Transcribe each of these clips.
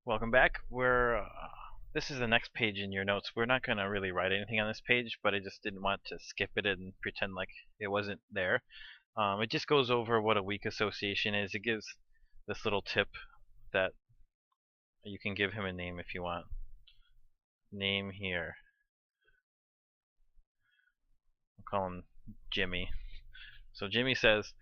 Welcome back. This is the next page in your notes. We're not going to really write anything on this page, but I just didn't want to skip it and pretend like it wasn't there. It just goes over what a weak association is. It gives this little tip that you can give him a name if you want. Name here. I'll call him Jimmy. So Jimmy says,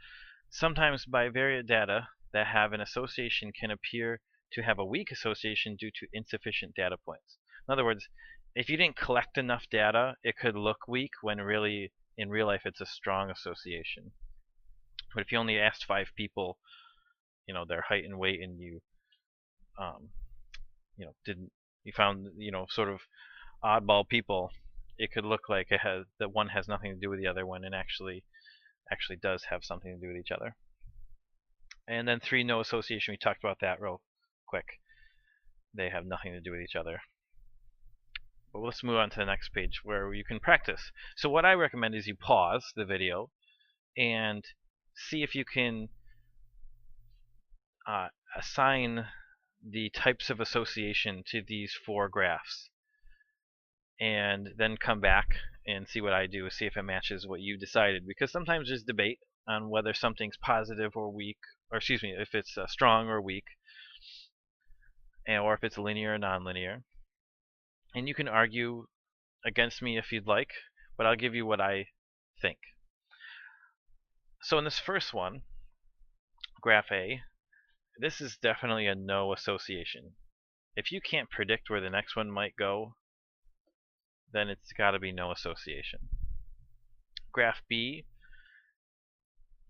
sometimes bivariate data that have an association can appear to have a weak association due to insufficient data points. In other words, if you didn't collect enough data, it could look weak when really, in real life, it's a strong association. But if you only asked 5 people, their height and weight, and um, you found, sort of oddball people, it could look like that one has nothing to do with the other one, and actually does have something to do with each other. And then 3, no association. We talked about that real quick. They have nothing to do with each other. But let's move on to the next page where you can practice. So what I recommend is you pause the video and see if you can assign the types of association to these 4 graphs. And then come back and see what I do, see if it matches what you decided. Because sometimes there's debate on whether something's positive or weak, or excuse me, if it's strong or weak, or if it's linear or nonlinear. And you can argue against me if you'd like, but I'll give you what I think. So in this first one, graph A, this is definitely a no association. If you can't predict where the next one might go, then it's got to be no association. Graph B,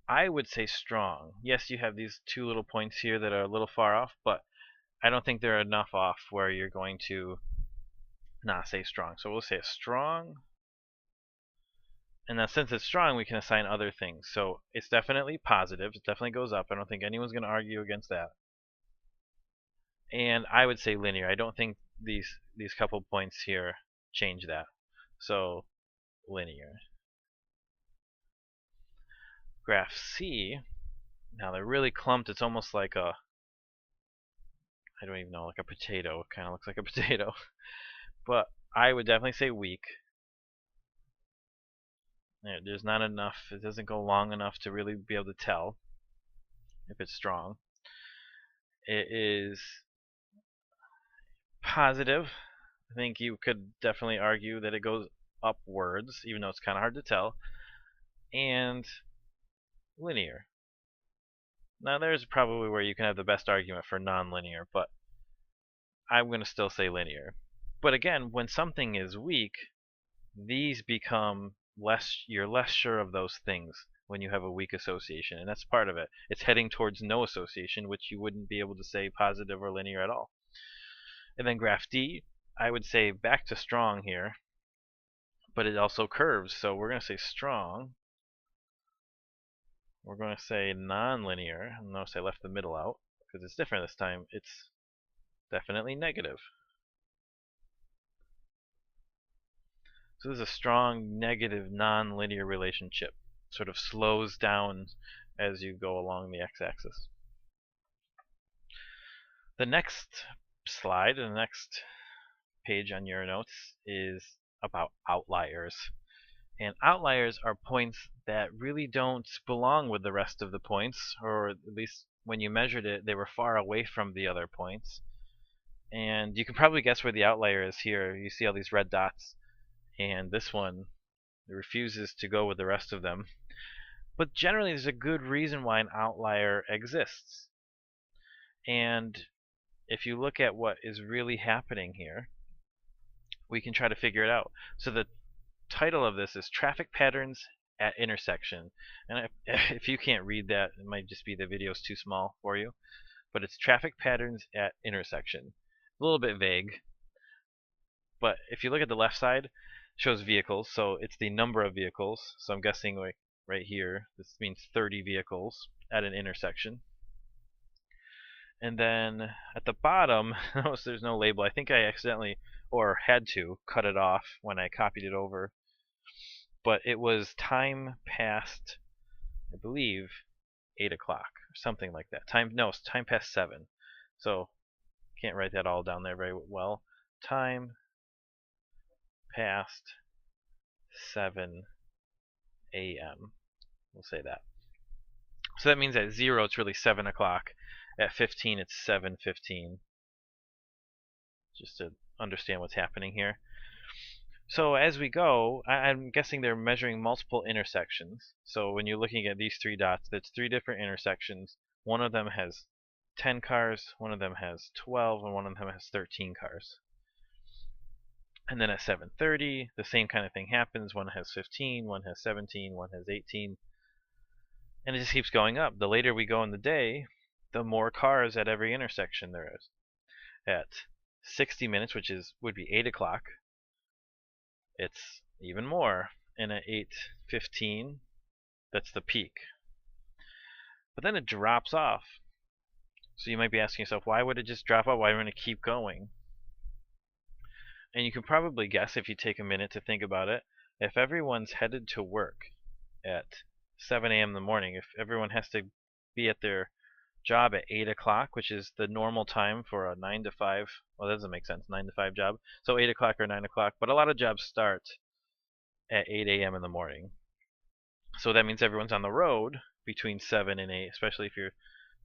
I would say strong. Yes, you have these 2 little points here that are a little far off, but I don't think they're enough off where you're going to not say strong. So we'll say a strong. And then since it's strong, we can assign other things. So it's definitely positive. It definitely goes up. I don't think anyone's going to argue against that. And I would say linear. I don't think these couple points here change that. So linear. Graph C, now they're really clumped. It's almost like I don't even know, like a potato. It kind of looks like a potato. But I would definitely say weak. There's not enough. It doesn't go long enough to really be able to tell if it's strong. It is positive. I think you could definitely argue that it goes upwards, even though it's kind of hard to tell. And linear. Now there's probably where you can have the best argument for nonlinear, but I'm going to still say linear. But again, when something is weak, these become you're less sure of those things when you have a weak association, and that's part of it. It's heading towards no association, which you wouldn't be able to say positive or linear at all. And then graph D, I would say back to strong here, but it also curves, so we're going to say strong. We're going to say nonlinear. Notice I left the middle out because it's different this time. It's definitely negative. So this is a strong negative nonlinear relationship. Sort of slows down as you go along the x-axis. The next slide, the next page on your notes is about outliers. And outliers are points that really don't belong with the rest of the points, or at least when you measured it, they were far away from the other points. And you can probably guess where the outlier is here. You see all these red dots, and this one refuses to go with the rest of them. But generally, there's a good reason why an outlier exists. And if you look at what is really happening here, we can try to figure it out. So the title of this is Traffic Patterns at Intersection. And if you can't read that, it might just be the video's too small for you. But it's Traffic Patterns at Intersection. A little bit vague. But if you look at the left side, it shows vehicles. So it's the number of vehicles. So I'm guessing like right here, this means 30 vehicles at an intersection. And then at the bottom, notice there's no label. I think I accidentally, or had to, cut it off when I copied it over. But it was time past, I believe, 8 o'clock or something like that. Time past 7. So can't write that all down there very well. Time past 7 a.m. We'll say that. So that means at 0 it's really 7 o'clock. At 15 it's 7:15. Just to understand what's happening here. So as we go, I'm guessing they're measuring multiple intersections. So when you're looking at these 3 dots, that's 3 different intersections. One of them has 10 cars, one of them has 12, and one of them has 13 cars. And then at 7:30, the same kind of thing happens. One has 15, one has 17, one has 18. And it just keeps going up. The later we go in the day, the more cars at every intersection there is. At 60 minutes, which would be 8 o'clock, it's even more. And at 8:15, that's the peak. But then it drops off. So you might be asking yourself, why would it just drop off? Why wouldn't it keep going? And you can probably guess, if you take a minute to think about it, if everyone's headed to work at 7 a.m. in the morning, if everyone has to be at their job at 8 o'clock, which is the normal time for a 9 to 5, well, that doesn't make sense, 9 to 5 job, so 8 o'clock or 9 o'clock, but a lot of jobs start at 8 a.m. in the morning. So that means everyone's on the road between 7 and 8, especially if you're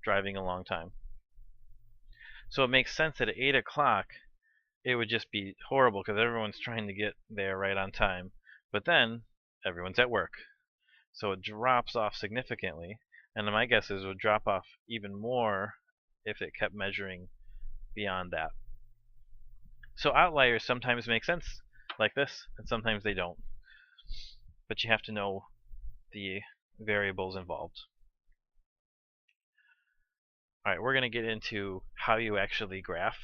driving a long time. So it makes sense that at 8 o'clock, it would just be horrible because everyone's trying to get there right on time. But then everyone's at work. So it drops off significantly. And my guess is it would drop off even more if it kept measuring beyond that. So outliers sometimes make sense like this, and sometimes they don't. But you have to know the variables involved. Alright, we're going to get into how you actually graph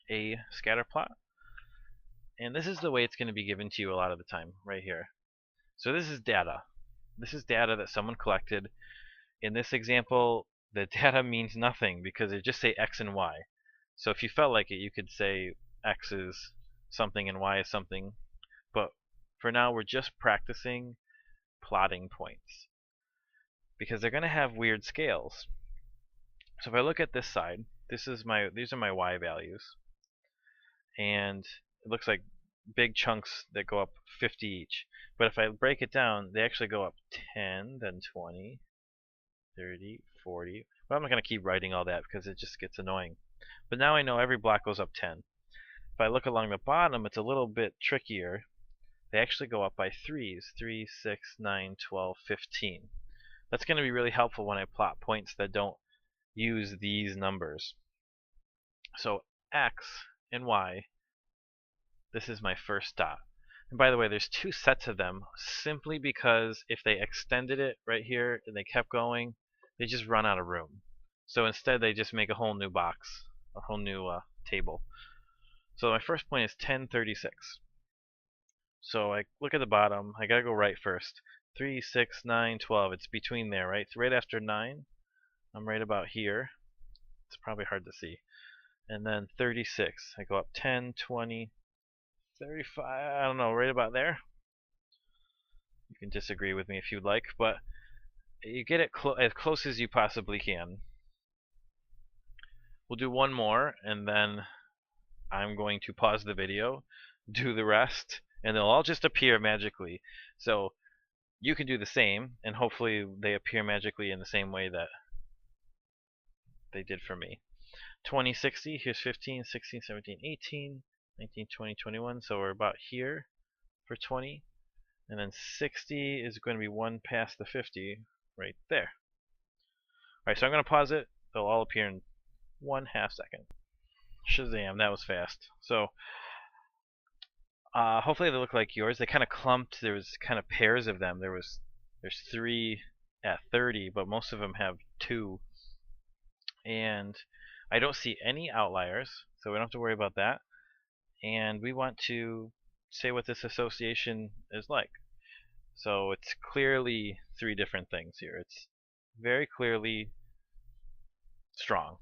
a scatter plot. And this is the way it's going to be given to you a lot of the time, right here. So this is data. This is data that someone collected. In this example, the data means nothing because they just say X and Y. So if you felt like it, you could say X is something and Y is something. But for now, we're just practicing plotting points, because they're going to have weird scales. So if I look at this side, these are my Y values. And it looks like big chunks that go up 50 each. But if I break it down, they actually go up 10, then 20, 30, 40. But I'm not going to keep writing all that because it just gets annoying. But now I know every block goes up 10. If I look along the bottom, it's a little bit trickier. They actually go up by 3s. 3, 6, 9, 12, 15. That's going to be really helpful when I plot points that don't use these numbers. So X and Y, this is my first dot. And by the way, there's 2 sets of them simply because if they extended it right here and they kept going, they just run out of room. So instead they just make a whole new box, a whole new table. So my first point is 1036. So I look at the bottom, I gotta go right first. 3, 6, 9, 12, it's between there, right? So right after 9, I'm right about here. It's probably hard to see. And then 36, I go up 10, 20, 35, I don't know, right about there. You can disagree with me if you'd like, but you get it as close as you possibly can. We'll do one more, and then I'm going to pause the video, do the rest, and they'll all just appear magically. So you can do the same, and hopefully they appear magically in the same way that they did for me. 20, 60, here's 15, 16, 17, 18, 19, 20, 21, so we're about here for 20. And then 60 is going to be one past the 50 right there. Alright, so I'm going to pause it. They'll all appear in 1/2 second. Shazam, that was fast. So hopefully they look like yours. They kind of clumped. There was kind of pairs of them. There's 3 at 30, but most of them have 2. And I don't see any outliers, so we don't have to worry about that. And we want to say what this association is like. So it's clearly 3 different things here. It's very clearly strong.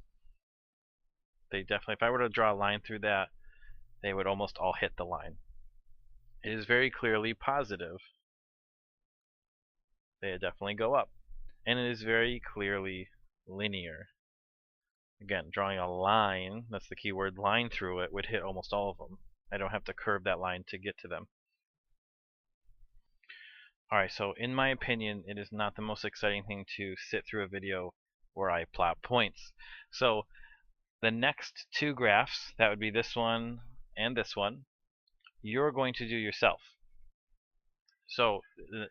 They definitely, if I were to draw a line through that, they would almost all hit the line. It is very clearly positive. They definitely go up. And it is very clearly linear. Again, drawing a line, that's the key word, line through it, would hit almost all of them. I don't have to curve that line to get to them. Alright, so in my opinion, it is not the most exciting thing to sit through a video where I plot points. So the next two graphs, that would be this one and this one, you're going to do yourself. So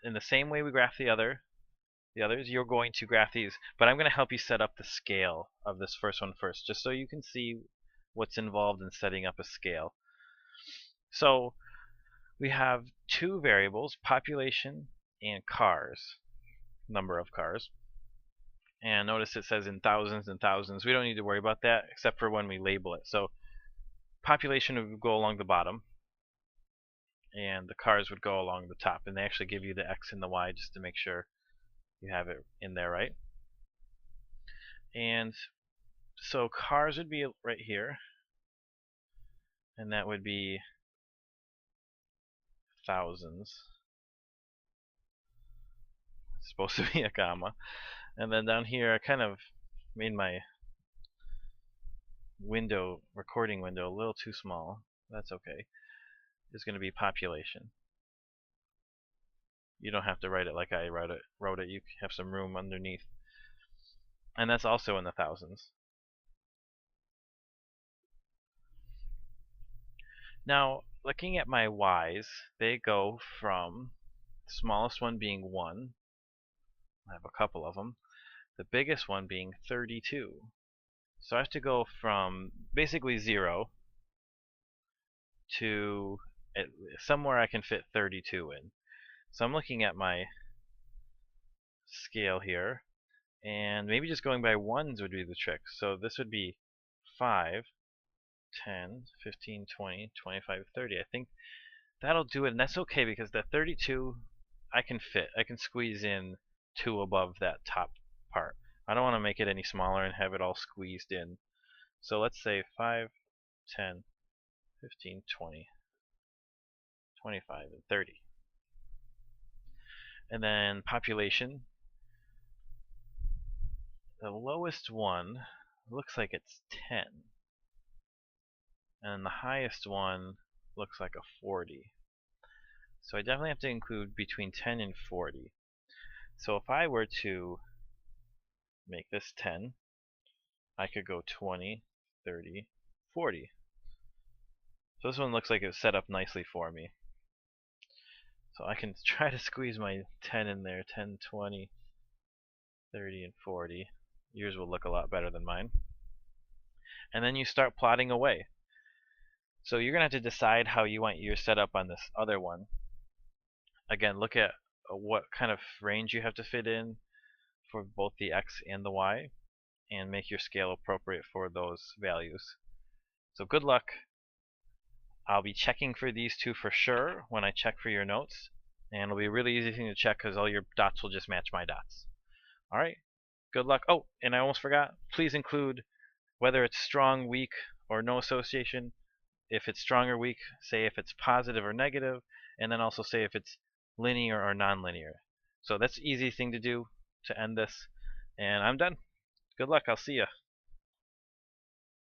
in the same way we graph the others, you're going to graph these, but I'm going to help you set up the scale of this first one first, just so you can see what's involved in setting up a scale. So we have two variables, population and cars, number of cars. And notice it says in thousands and thousands. We don't need to worry about that except for when we label it. So population would go along the bottom, and the cars would go along the top. And they actually give you the X and the Y just to make sure you have it in there right. And so cars would be right here, and that would be thousands. It's supposed to be a comma. And then down here I kind of made my recording window a little too small. That's okay. It's going to be population. You don't have to write it like I wrote it. You have some room underneath. And that's also in the thousands. Now, looking at my Y's, they go from the smallest one being 1. I have a couple of them. The biggest one being 32. So I have to go from basically 0 to somewhere I can fit 32 in. So I'm looking at my scale here, and maybe just going by ones would be the trick. So this would be 5, 10, 15, 20, 25, 30. I think that'll do it, and that's okay because that 32 I can fit. I can squeeze in 2 above that top part. I don't want to make it any smaller and have it all squeezed in. So let's say 5, 10, 15, 20, 25, and 30. And then population. The lowest one looks like it's 10. And the highest one looks like a 40. So I definitely have to include between 10 and 40. So if I were to make this 10, I could go 20, 30, 40. So this one looks like it was set up nicely for me. So I can try to squeeze my 10 in there, 10, 20, 30, and 40. Yours will look a lot better than mine. And then you start plotting away. So you're going to have to decide how you want yours set up on this other one. Again, look at what kind of range you have to fit in for both the X and the Y, and make your scale appropriate for those values. So good luck. I'll be checking for these two for sure when I check for your notes, and it'll be a really easy thing to check because all your dots will just match my dots. Alright, good luck. Oh, and I almost forgot, please include whether it's strong, weak, or no association. If it's strong or weak, say if it's positive or negative, and then also say if it's linear or non-linear. So that's an easy thing to do to end this, and I'm done. Good luck, I'll see ya.